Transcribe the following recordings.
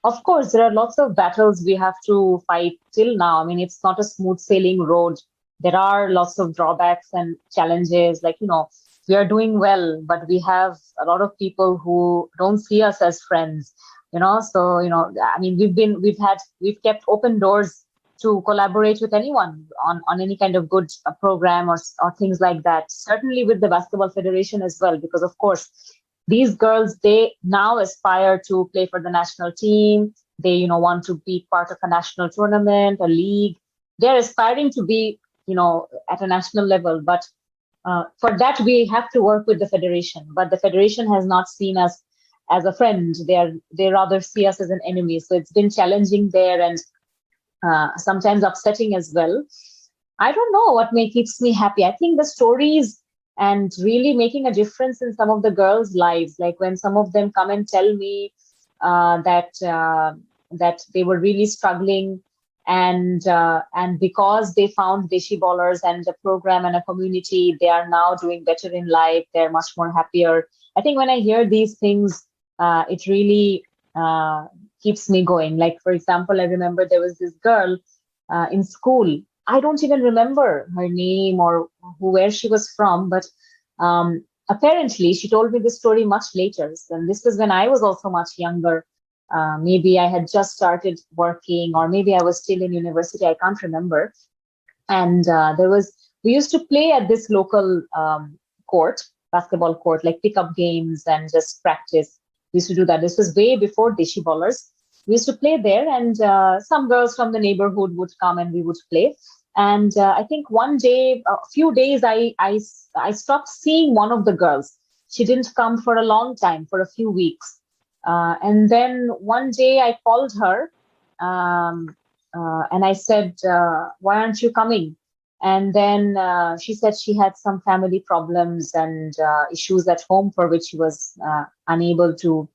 Of course, there are lots of battles we have to fight till now. I mean, it's not a smooth sailing road. There are lots of drawbacks and challenges. Like, we are doing well, but we have a lot of people who don't see us as friends, So, I mean, we've kept open doors to collaborate with anyone on any kind of good program or things like that. Certainly with the Basketball Federation as well, because of course, these girls, they now aspire to play for the national team. They, want to be part of a national tournament, a league. They're aspiring to be, at a national level. But for that, we have to work with the federation. But the federation has not seen us as a friend. They rather see us as an enemy. So it's been challenging there and sometimes upsetting as well. I don't know what keeps me happy. I think the stories and really making a difference in some of the girls' lives, like when some of them come and tell me that they were really struggling, and because they found Deshi Ballers and a program and a community, they are now doing better in life. They're much more happier. I think when I hear these things, it really keeps me going. Like, for example, I remember there was this girl in school. I don't even remember her name or where she was from, but apparently she told me this story much later. And this was when I was also much younger. Maybe I had just started working, or maybe I was still in university. I can't remember. And we used to play at this local basketball court, like pick up games and just practice. We used to do that. This was way before Deshi Ballers. We used to play there, and some girls from the neighborhood would come and we would play. And I think one day, a few days, I stopped seeing one of the girls. She didn't come for a long time, for a few weeks. And then one day I called her and I said, why aren't you coming? And then she said she had some family problems and issues at home for which she was unable to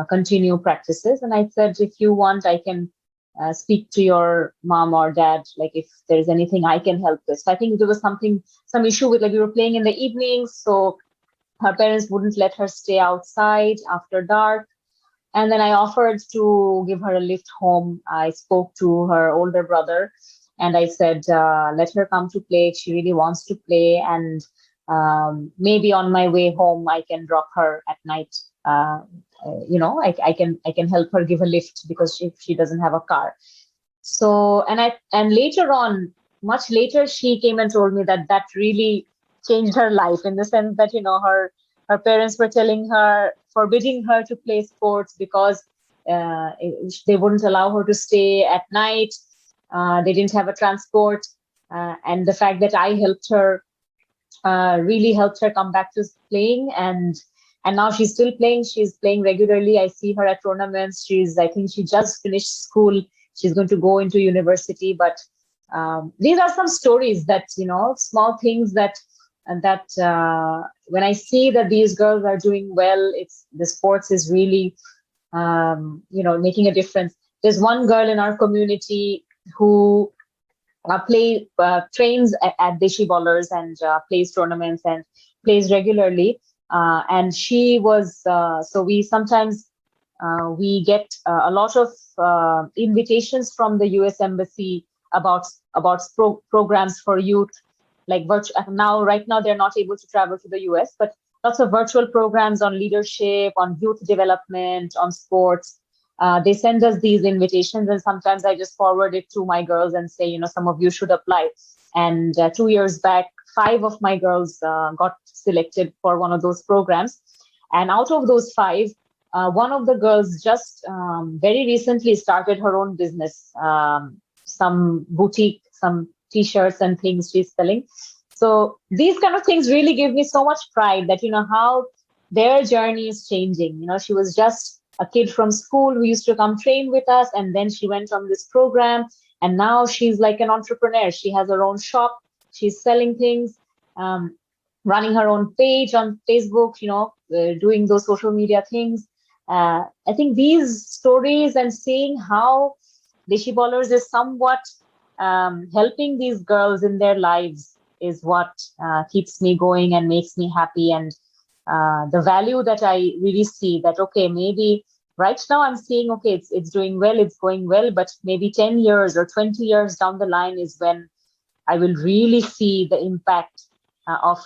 continue practices. And I said, if you want, I can speak to your mom or dad, like if there's anything I can help with. So I think there was some issue with, like, we were playing in the evenings, so her parents wouldn't let her stay outside after dark. And then I offered to give her a lift home. I spoke to her older brother and I said, let her come to play. She really wants to play. And maybe on my way home, I can drop her at night. I can help her give a lift because she doesn't have a car. So, and later on, much later, she came and told me that really changed her life, in the sense that, her parents were forbidding her to play sports because they wouldn't allow her to stay at night. They didn't have a transport. And the fact that I helped her really helped her come back to playing. And now she's still playing. She's playing regularly. I see her at tournaments. I think she just finished school. She's going to go into university. But these are some stories that, small things that when I see that these girls are doing well, the sports is really, making a difference. There's one girl in our community who trains at Deshi Ballers and plays tournaments and plays regularly. And she was, so we sometimes, we get a lot of invitations from the US Embassy about programs for youth, like right now they're not able to travel to the US, but lots of virtual programs on leadership, on youth development, on sports. They send us these invitations, and sometimes I just forward it to my girls and say, some of you should apply. And 2 years back, 5 of my girls got selected for one of those programs. And out of those 5, one of the girls just very recently started her own business, some boutique, some T-shirts and things she's selling. So these kind of things really give me so much pride that, how their journey is changing. She was just a kid from school who used to come train with us, and then she went on this program, and now she's like an entrepreneur. She has her own shop. She's selling things, running her own page on Facebook, doing those social media things. I think these stories and seeing how Deshi Ballers is somewhat helping these girls in their lives is what keeps me going and makes me happy. And the value that I really see that, okay, maybe Right now I'm seeing, okay, it's doing well, it's going well, but maybe 10 years or 20 years down the line is when I will really see the impact of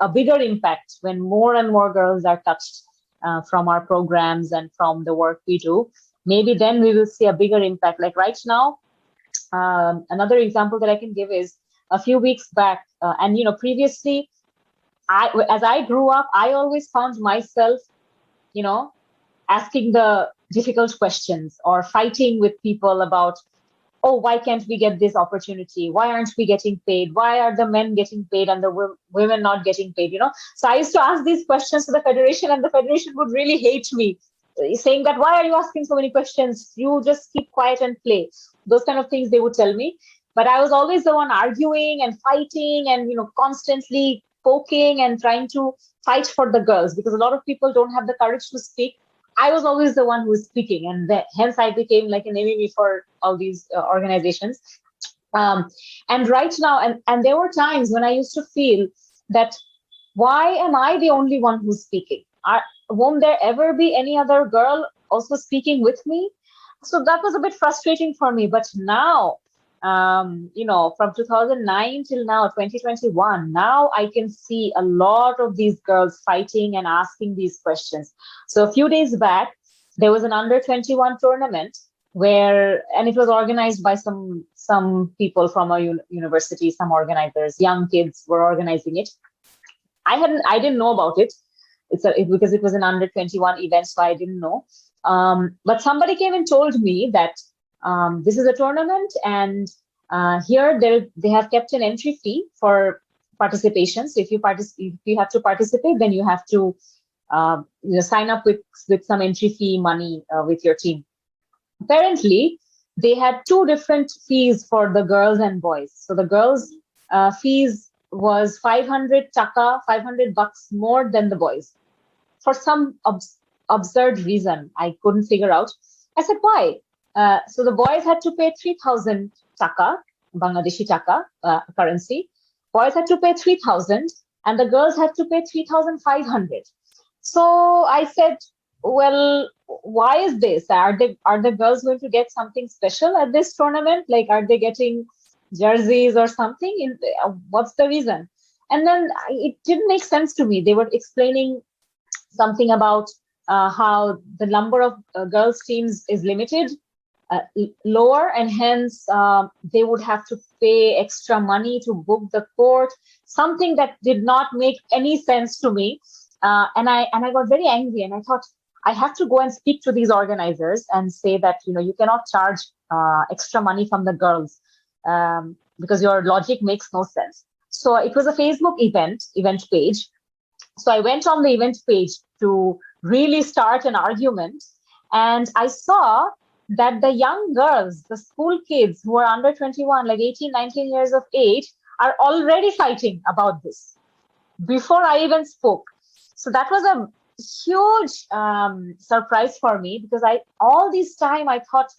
a bigger impact, when more and more girls are touched from our programs and from the work we do. Maybe then we will see a bigger impact. Like right now, another example that I can give is a few weeks back, and previously, as I grew up, I always found myself, you know, asking the difficult questions or fighting with people about, oh, why can't we get this opportunity? Why aren't we getting paid? Why are the men getting paid and the women not getting paid? So I used to ask these questions to the federation, and the federation would really hate me, saying that, why are you asking so many questions? You just keep quiet and play. Those kind of things they would tell me. But I was always the one arguing and fighting and, constantly poking and trying to fight for the girls, because a lot of people don't have the courage to speak. I was always the one who was speaking, and hence I became like an enemy for all these organizations. And right now, and there were times when I used to feel that, why am I the only one who's speaking? Won't there ever be any other girl also speaking with me? So that was a bit frustrating for me. But now, from 2009 till now, 2021, now I can see a lot of these girls fighting and asking these questions. So a few days back, there was an under 21 tournament and it was organized by some people from a university, some organizers, young kids were organizing it. I didn't know about it. Because it was an under 21 event, so I didn't know. But somebody came and told me that this is a tournament, and here they have kept an entry fee for participation. So if you have to participate, then you have to sign up with some entry fee money with your team. Apparently, they had two different fees for the girls and boys. So the girls' fees was 500 taka, $500 more than the boys. For some absurd reason, I couldn't figure out. I said, why? So the boys had to pay 3,000 taka, Bangladeshi taka currency. Boys had to pay 3,000, and the girls had to pay 3,500. So I said, well, why is this? Are the girls going to get something special at this tournament? Like, are they getting jerseys or something? What's the reason? And then it didn't make sense to me. They were explaining something about how the number of girls teams is limited, lower, and hence they would have to pay extra money to book the court, something that did not make any sense to me. And I got very angry, and I thought, I have to go and speak to these organizers and say that, you cannot charge extra money from the girls because your logic makes no sense. So it was a Facebook event page. So I went on the event page to really start an argument, and I saw that the young girls, the school kids who are under 21, like 18, 19 years of age, are already fighting about this before I even spoke. So that was a huge surprise for me, because all this time I thought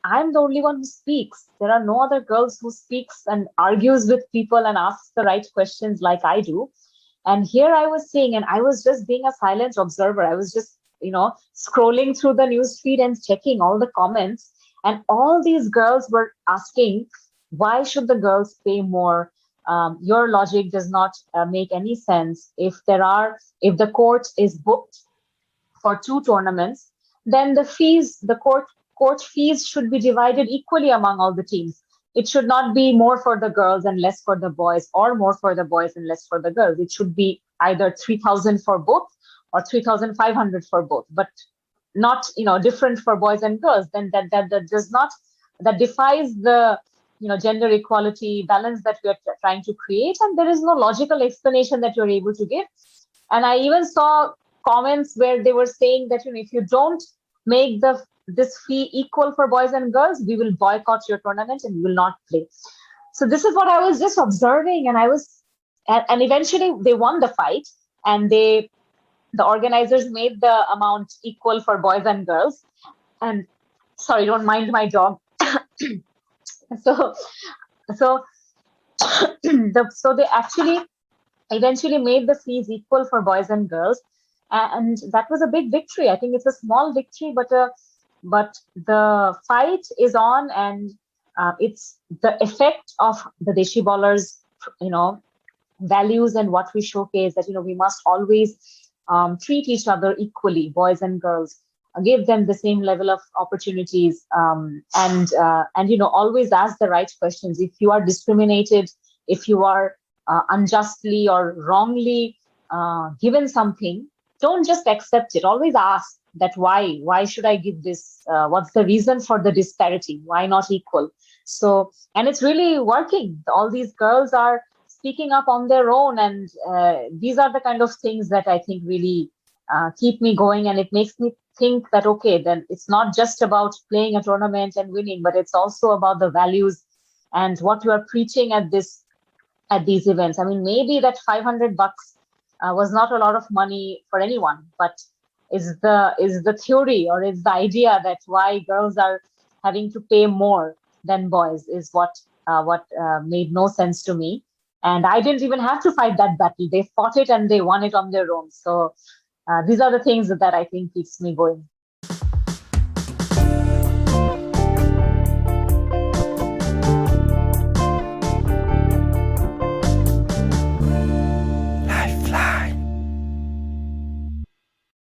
I'm the only one who speaks. There are no other girls who speaks and argues with people and asks the right questions like I do. And here I was seeing, and I was just being a silent observer. I was just, scrolling through the news feed and checking all the comments. And all these girls were asking, why should the girls pay more? Your logic does not make any sense. If the court is booked for two tournaments, then the court fees should be divided equally among all the teams. It should not be more for the girls and less for the boys, or more for the boys and less for the girls. It should be either 3,000 for both or 3,500 for both, but not, different for boys and girls. Then that defies the, gender equality balance that we are trying to create. And there is no logical explanation that you're able to give. And I even saw comments where they were saying that, if you don't make this fee equal for boys and girls, we will boycott your tournament and we will not play. So this is what I was just observing, and eventually they won the fight, and the organizers made the amount equal for boys and girls. And sorry, don't mind my dog. So they actually eventually made the fees equal for boys and girls. and that was a big victory. I think it's a small victory, but the fight is on, and it's the effect of the Deshi Ballers, you know, values and what we showcase, that we must always treat each other equally, boys and girls, give them the same level of opportunities, and always ask the right questions. If you are discriminated, if you are unjustly or wrongly given something, don't just accept it. Always ask that why should I give this? What's the reason for the disparity? Why not equal? So, and it's really working. All these girls are speaking up on their own, and these are the kind of things that I think really keep me going, and it makes me think that, okay, then it's not just about playing a tournament and winning, but it's also about the values and what you are preaching at these events. I mean, maybe that $500 was not a lot of money for anyone, but is the theory, or is the idea that why girls are having to pay more than boys, is what made no sense to me. And I didn't even have to fight that battle. They fought it and they won it on their own. So these are the things that I think keeps me going.